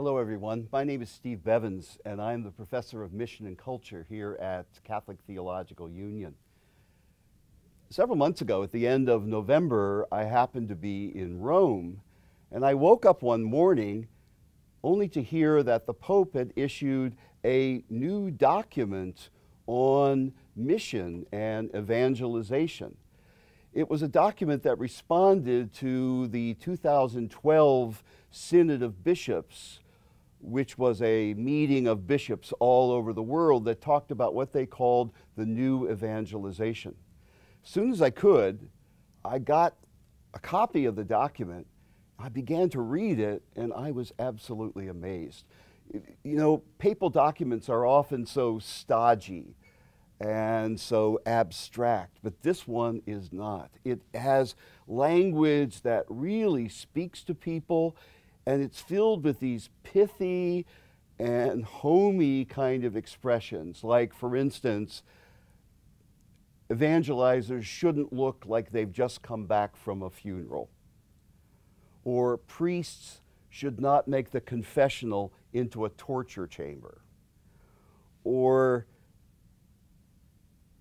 Hello everyone, my name is Steve Bevans and I'm the Professor of Mission and Culture here at Catholic Theological Union. Several months ago, at the end of November, I happened to be in Rome and I woke up one morning only to hear that the Pope had issued a new document on mission and evangelization. It was a document that responded to the 2012 Synod of Bishops, which was a meeting of bishops all over the world that talked about what they called the new evangelization. As soon as I could, I got a copy of the document. I began to read it, and I was absolutely amazed. You know, papal documents are often so stodgy and so abstract, but this one is not. It has language that really speaks to people, and it's filled with these pithy and homey kind of expressions. Like, for instance, evangelizers shouldn't look like they've just come back from a funeral. Or priests should not make the confessional into a torture chamber. Or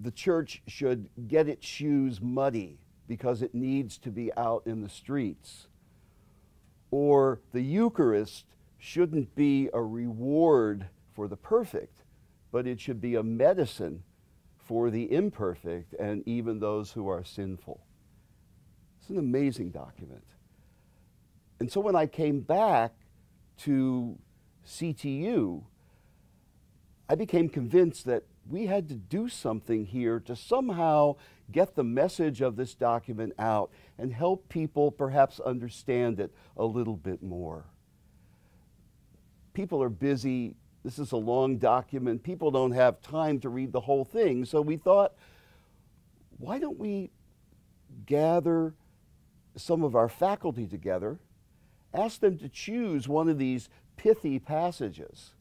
the church should get its shoes muddy because it needs to be out in the streets. Or the Eucharist shouldn't be a reward for the perfect, but it should be a medicine for the imperfect and even those who are sinful. It's an amazing document. And so when I came back to CTU, I became convinced that we had to do something here to somehow get the message of this document out and help people perhaps understand it a little bit more. People are busy. This is a long document. People don't have time to read the whole thing. So we thought, why don't we gather some of our faculty together, ask them to choose one of these pithy passages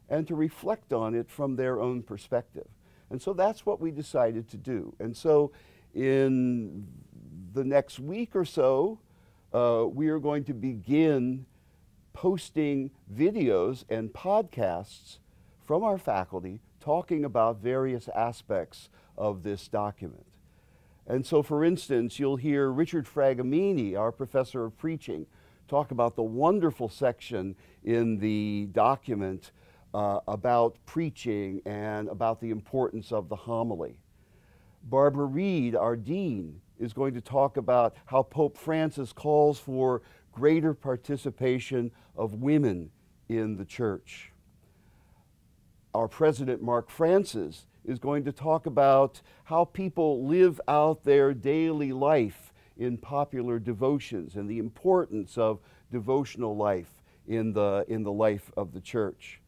and to reflect on it from their own perspective. And so that's what we decided to do. And so in the next week or so, we are going to begin posting videos and podcasts from our faculty talking about various aspects of this document. And so, for instance, you'll hear Richard Fragamini, our professor of preaching, talk about the wonderful section in the document about preaching and about the importance of the homily. Barbara Reed, our dean, is going to talk about how Pope Francis calls for greater participation of women in the church. Our president, Mark Francis, is going to talk about how people live out their daily life in popular devotions and the importance of devotional life in the life of the church.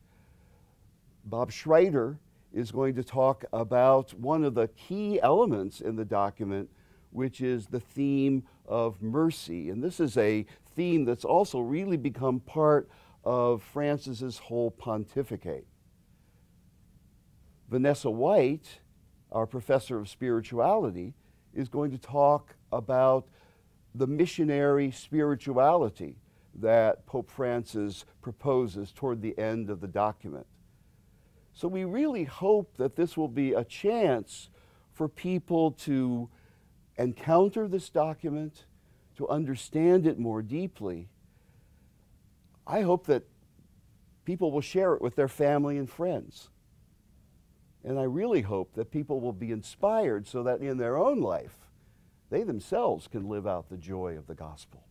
Bob Schreiter is going to talk about one of the key elements in the document, which is the theme of mercy. And this is a theme that's also really become part of Francis's whole pontificate. Vanessa White, our professor of spirituality, is going to talk about the missionary spirituality that Pope Francis proposes toward the end of the document. So we really hope that this will be a chance for people to encounter this document, to understand it more deeply. I hope that people will share it with their family and friends. And I really hope that people will be inspired so that in their own life, they themselves can live out the joy of the gospel.